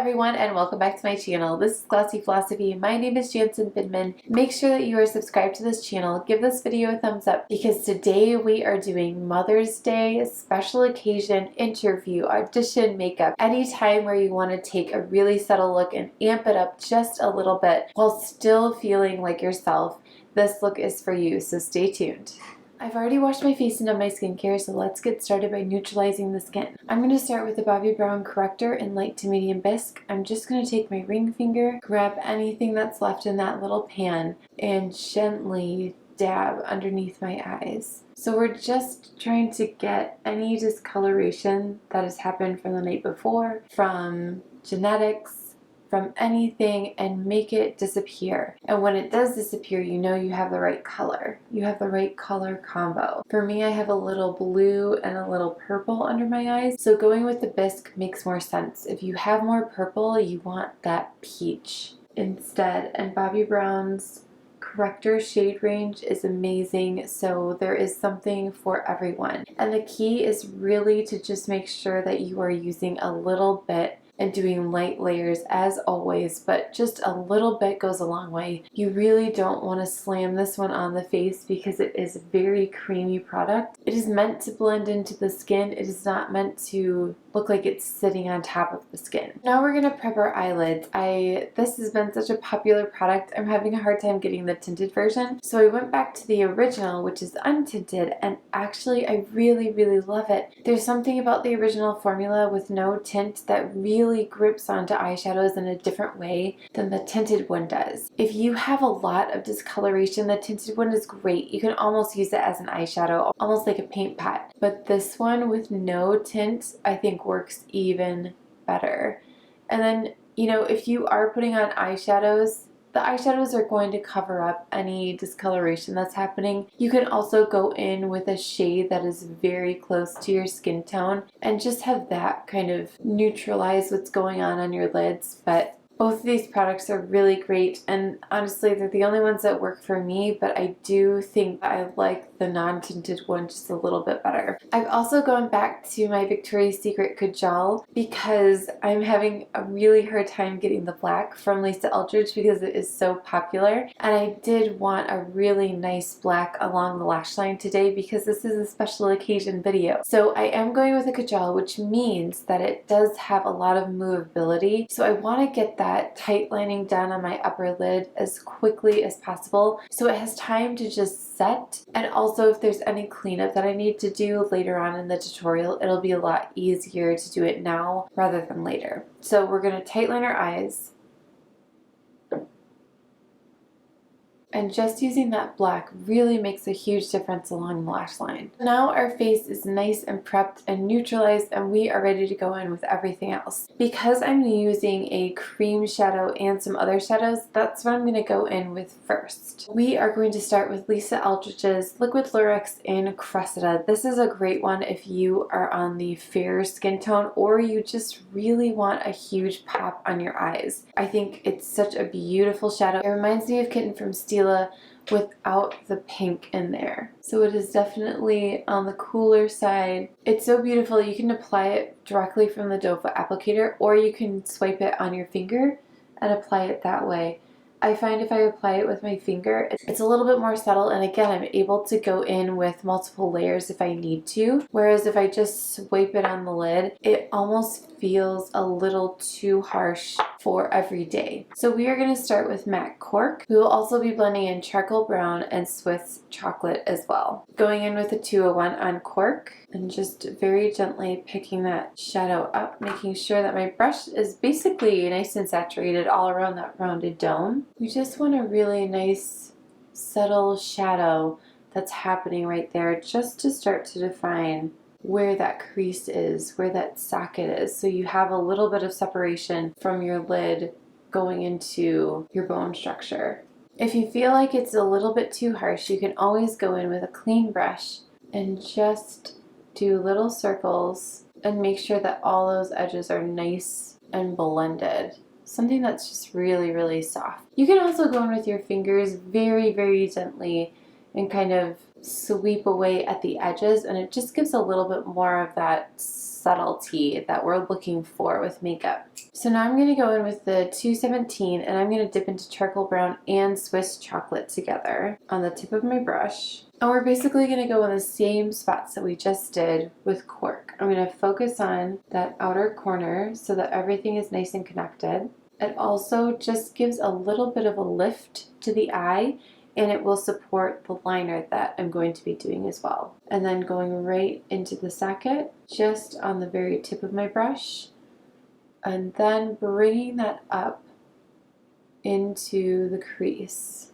everyone and welcome back to my channel. This is Glossy Philosophy. My name is Jansen Bidman. Make sure that you are subscribed to this channel. Give this video a thumbs up because today we are doing Mother's Day, special occasion, interview, audition, makeup. Any time where you want to take a really subtle look and amp it up just a little bit while still feeling like yourself, this look is for you, so stay tuned. I've already washed my face and done my skincare, so let's get started by neutralizing the skin. I'm going to start with the Bobbi Brown Corrector in light to medium bisque. I'm just going to take my ring finger, grab anything that's left in that little pan, and gently dab underneath my eyes. So we're just trying to get any discoloration that has happened from the night before, from genetics, from anything, and make it disappear. And when it does disappear, you know you have the right color. You have the right color combo. For me, I have a little blue and a little purple under my eyes, so going with the bisque makes more sense. If you have more purple, you want that peach instead. And Bobbi Brown's Corrector shade range is amazing, so there is something for everyone. And the key is really to just make sure that you are using a little bit and doing light layers as always, but just a little bit goes a long way. You really don't want to slam this one on the face because it is a very creamy product. It is meant to blend into the skin. It is not meant to look like it's sitting on top of the skin. Now we're going to prep our eyelids. This has been such a popular product, I'm having a hard time getting the tinted version. So I went back to the original, which is untinted, and actually I really love it. There's something about the original formula with no tint that really grips onto eyeshadows in a different way than the tinted one does. If you have a lot of discoloration, the tinted one is great. You can almost use it as an eyeshadow, almost like a paint pot. But this one with no tint, I think works even better. And then, you know, if you are putting on eyeshadows, the eyeshadows are going to cover up any discoloration that's happening. You can also go in with a shade that is very close to your skin tone and just have that kind of neutralize what's going on your lids. But both of these products are really great, and honestly they're the only ones that work for me, but I do think I like the non-tinted one just a little bit better. I've also gone back to my Victoria's Secret Kajal because I'm having a really hard time getting the black from Lisa Eldridge because it is so popular, and I did want a really nice black along the lash line today because this is a special occasion video. So I am going with a Kajal, which means that it does have a lot of movability, so I want to get that tight lining done on my upper lid as quickly as possible so it has time to just set. And also if there's any cleanup that I need to do later on in the tutorial, it'll be a lot easier to do it now rather than later. So we're going to tight line our eyes. And just using that black really makes a huge difference along the lash line. Now our face is nice and prepped and neutralized, and we are ready to go in with everything else. Because I'm using a cream shadow and some other shadows, that's what I'm going to go in with first. We are going to start with Lisa Eldridge's Liquid Lurex in Cressida. This is a great one if you are on the fair skin tone or you just really want a huge pop on your eyes. I think it's such a beautiful shadow. It reminds me of Kitten from Stila without the pink in there. So it is definitely on the cooler side. It's so beautiful. You can apply it directly from the doe foot applicator, or you can swipe it on your finger and apply it that way. I find if I apply it with my finger, it's a little bit more subtle, and again, I'm able to go in with multiple layers if I need to. Whereas if I just swipe it on the lid, it almost feels a little too harsh for every day. So we are going to start with Matte Cork. We will also be blending in Charcoal Brown and Swiss Chocolate as well. Going in with a 201 on Cork and just very gently picking that shadow up, making sure that my brush is basically nice and saturated all around that rounded dome. We just want a really nice subtle shadow that's happening right there just to start to define where that crease is, where that socket is, so you have a little bit of separation from your lid going into your bone structure. If you feel like it's a little bit too harsh, you can always go in with a clean brush and just do little circles and make sure that all those edges are nice and blended. Something that's just really soft. You can also go in with your fingers very gently and kind of sweep away at the edges, and it just gives a little bit more of that subtlety that we're looking for with makeup. So now I'm going to go in with the 217 and I'm going to dip into charcoal brown and Swiss chocolate together on the tip of my brush. And we're basically going to go in the same spots that we just did with cork. I'm going to focus on that outer corner so that everything is nice and connected. It also just gives a little bit of a lift to the eye, and it will support the liner that I'm going to be doing as well. And then going right into the socket, just on the very tip of my brush, and then bringing that up into the crease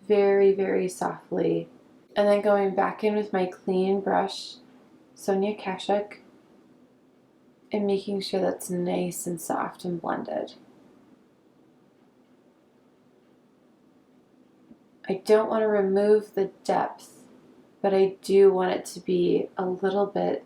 very, very softly. And then going back in with my clean brush, Sonia Kashuk, and making sure that's nice and soft and blended. I don't want to remove the depth, but I do want it to be a little bit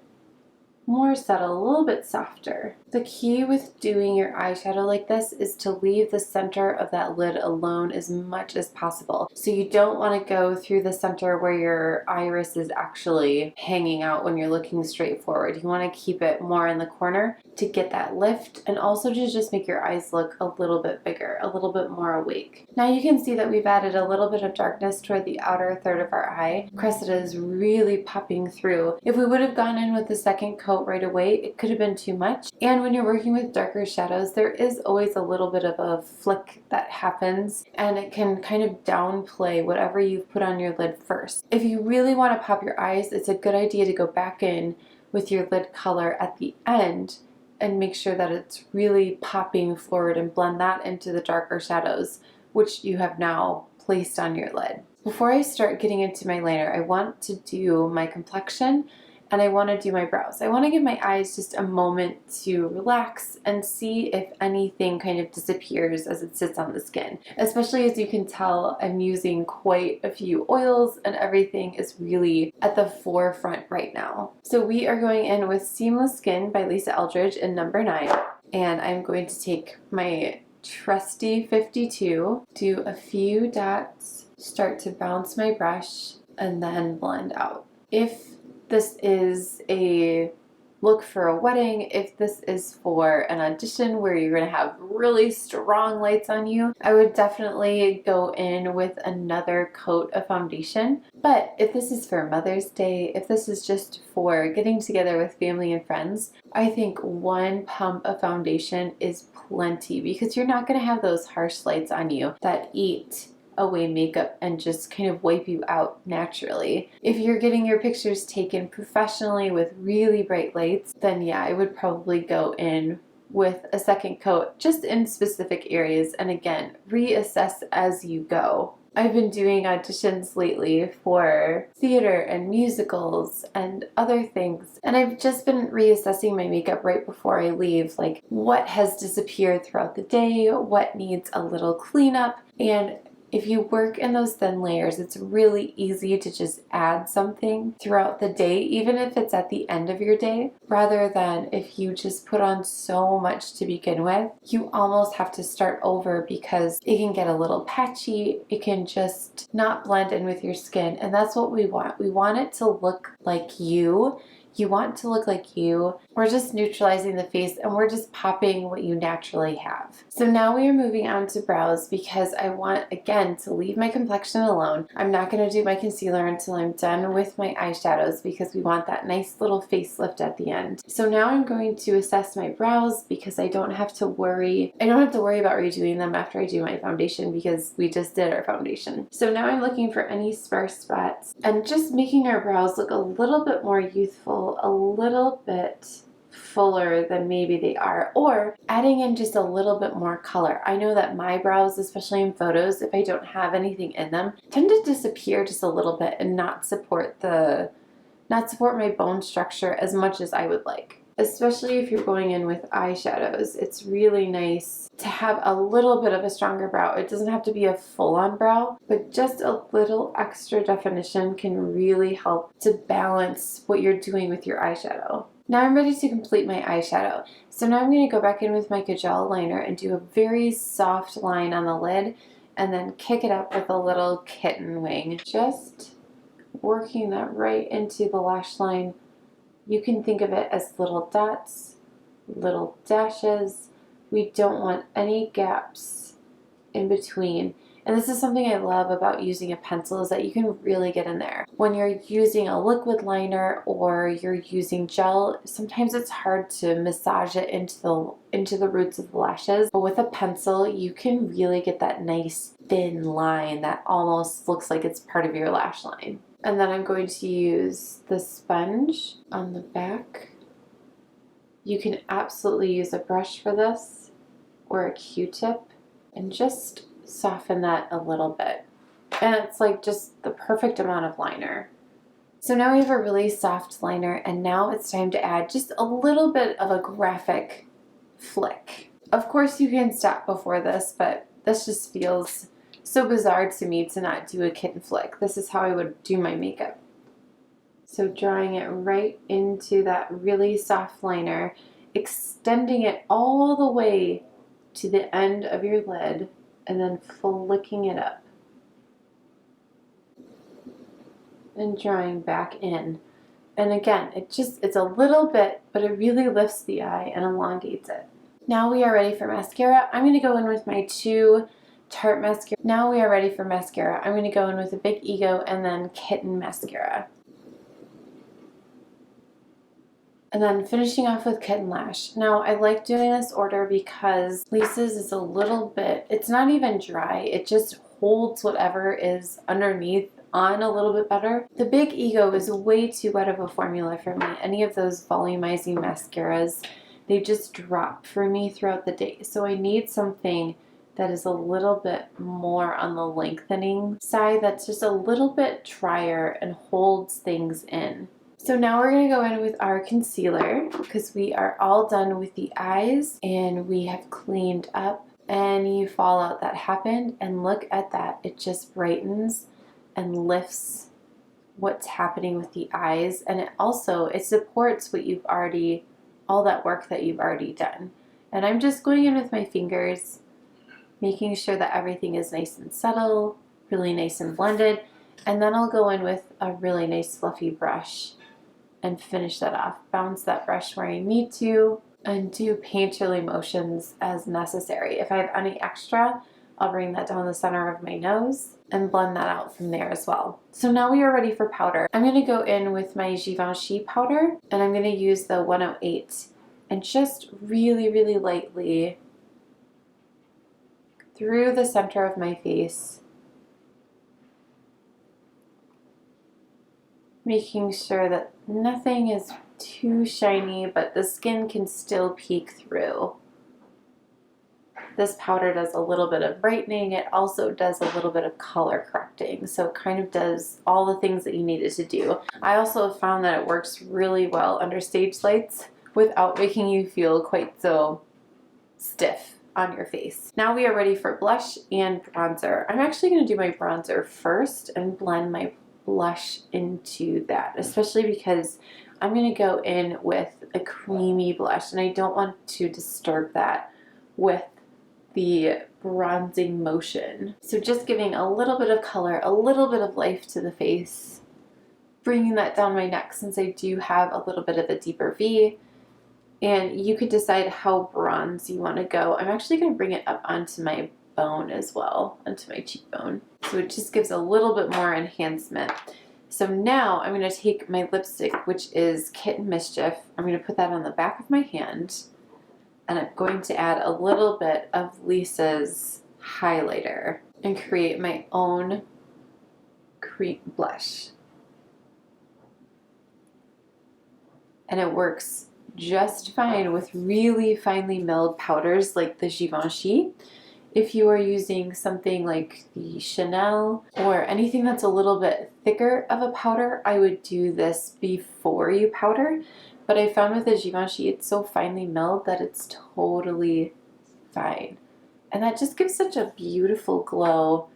more subtle, a little bit softer. The key with doing your eyeshadow like this is to leave the center of that lid alone as much as possible. So you don't want to go through the center where your iris is actually hanging out when you're looking straight forward. You want to keep it more in the corner to get that lift, and also to just make your eyes look a little bit bigger, a little bit more awake. Now you can see that we've added a little bit of darkness toward the outer third of our eye. Cressida is really popping through. If we would have gone in with the second coat right away, it could have been too much. And when you're working with darker shadows, there is always a little bit of a flick that happens, and it can kind of downplay whatever you've put on your lid first. If you really want to pop your eyes, it's a good idea to go back in with your lid color at the end and make sure that it's really popping forward and blend that into the darker shadows, which you have now placed on your lid. Before I start getting into my liner, I want to do my complexion and I want to do my brows. I want to give my eyes just a moment to relax and see if anything kind of disappears as it sits on the skin. Especially as you can tell, I'm using quite a few oils and everything is really at the forefront right now. So we are going in with Seamless Skin by Lisa Eldridge in number 9. And I'm going to take my trusty 52, do a few dots, start to bounce my brush, and then blend out. If this is a look for a wedding, if this is for an audition where you're going to have really strong lights on you, I would definitely go in with another coat of foundation. But if this is for Mother's Day, if this is just for getting together with family and friends, I think one pump of foundation is plenty, because you're not going to have those harsh lights on you that eat away makeup and just kind of wipe you out naturally. If you're getting your pictures taken professionally with really bright lights, then yeah, I would probably go in with a second coat just in specific areas, and again, reassess as you go. I've been doing auditions lately for theater and musicals and other things, and I've just been reassessing my makeup right before I leave, like what has disappeared throughout the day, what needs a little cleanup. And if you work in those thin layers, it's really easy to just add something throughout the day, even if it's at the end of your day, rather than if you just put on so much to begin with, you almost have to start over because it can get a little patchy, it can just not blend in with your skin, and that's what we want. We want it to look like you. You want to look like you. We're just neutralizing the face and we're just popping what you naturally have. So now we are moving on to brows, because I want, again, to leave my complexion alone. I'm not going to do my concealer until I'm done with my eyeshadows, because we want that nice little facelift at the end. So now I'm going to assess my brows, because I don't have to worry about redoing them after I do my foundation, because we just did our foundation. So now I'm looking for any sparse spots and just making our brows look a little bit more youthful, a little bit fuller than maybe they are, or adding in just a little bit more color. I know that my brows, especially in photos, if I don't have anything in them, tend to disappear just a little bit and not support my bone structure as much as I would like. Especially if you're going in with eyeshadows, it's really nice to have a little bit of a stronger brow. It doesn't have to be a full-on brow, but just a little extra definition can really help to balance what you're doing with your eyeshadow. Now I'm ready to complete my eyeshadow. So now I'm going to go back in with my Kajal liner and do a very soft line on the lid, and then kick it up with a little kitten wing. Just working that right into the lash line. You can think of it as little dots, little dashes, We don't want any gaps in between. And this is something I love about using a pencil, is that you can really get in there. When you're using a liquid liner or you're using gel, sometimes it's hard to massage it into the roots of the lashes. But with a pencil, you can really get that nice thin line that almost looks like it's part of your lash line. And then I'm going to use the sponge on the back. You can absolutely use a brush for this or a Q-tip and just soften that a little bit. And it's like just the perfect amount of liner. So now we have a really soft liner, and now it's time to add just a little bit of a graphic flick. Of course you can stop before this, but this just feels so bizarre to me to not do a kitten flick. This is how I would do my makeup. So drawing it right into that really soft liner, extending it all the way to the end of your lid, and then flicking it up. And drawing back in. And again, it's a little bit, but it really lifts the eye and elongates it. Now we are ready for mascara. I'm going to go in with my two Tarte mascara. Now we are ready for mascara. I'm going to go in with a Big Ego and then Kitten mascara. And then finishing off with Kitten Lash. Now I like doing this order because Lisa's is a little bit, it's not even dry, it just holds whatever is underneath on a little bit better. The Big Ego is way too wet of a formula for me. Any of those volumizing mascaras, they just drop for me throughout the day. So I need something that is a little bit more on the lengthening side, that's just a little bit drier and holds things in. So now we're going to go in with our concealer because we are all done with the eyes and we have cleaned up any fallout that happened, and look at that. It just brightens and lifts what's happening with the eyes, and it supports what you've already, all that work that you've already done. And I'm just going in with my fingers, making sure that everything is nice and subtle, really nice and blended, and then I'll go in with a really nice fluffy brush and finish that off. Bounce that brush where I need to and do painterly motions as necessary. If I have any extra, I'll bring that down the center of my nose and blend that out from there as well. So now we are ready for powder. I'm going to go in with my Givenchy powder, and I'm going to use the 108 and just really, really lightly through the center of my face, making sure that nothing is too shiny, but the skin can still peek through. This powder does a little bit of brightening. It also does a little bit of color correcting. So it kind of does all the things that you need it to do. I also have found that it works really well under stage lights without making you feel quite so stiff on your face. Now we are ready for blush and bronzer. I'm actually going to do my bronzer first and blend my blush into that, especially because I'm going to go in with a creamy blush and I don't want to disturb that with the bronzing motion. So just giving a little bit of color, a little bit of life to the face, bringing that down my neck since I do have a little bit of a deeper V. And you could decide how bronze you want to go. I'm actually going to bring it up onto my bone as well, onto my cheekbone. So it just gives a little bit more enhancement. So now I'm going to take my lipstick, which is Kitten Mischief. I'm going to put that on the back of my hand. And I'm going to add a little bit of Lisa's highlighter and create my own cream blush. And it works just fine with really finely milled powders like the Givenchy. If you are using something like the Chanel or anything that's a little bit thicker of a powder, I would do this before you powder. But I found with the Givenchy, it's so finely milled that it's totally fine. And that just gives such a beautiful glow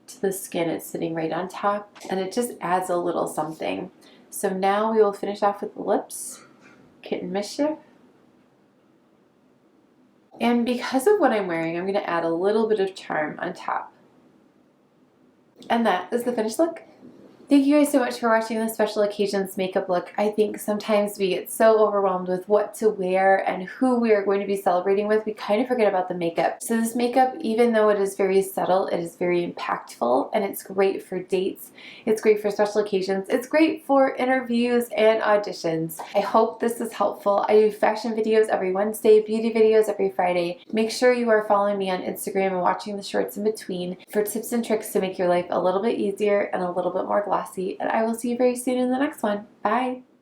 to the skin. It's sitting right on top, and it just adds a little something. So now we will finish off with the lips, Kitten Mischief. And because of what I'm wearing, I'm going to add a little bit of charm on top. And that is the finished look. Thank you guys so much for watching this special occasions makeup look. I think sometimes we get so overwhelmed with what to wear and who we are going to be celebrating with, we kind of forget about the makeup. So this makeup, even though it is very subtle, it is very impactful, and it's great for dates, it's great for special occasions, it's great for interviews and auditions. I hope this is helpful. I do fashion videos every Wednesday, beauty videos every Friday. Make sure you are following me on Instagram and watching the shorts in between for tips and tricks to make your life a little bit easier and a little bit more glossy. And I will see you very soon in the next one. Bye!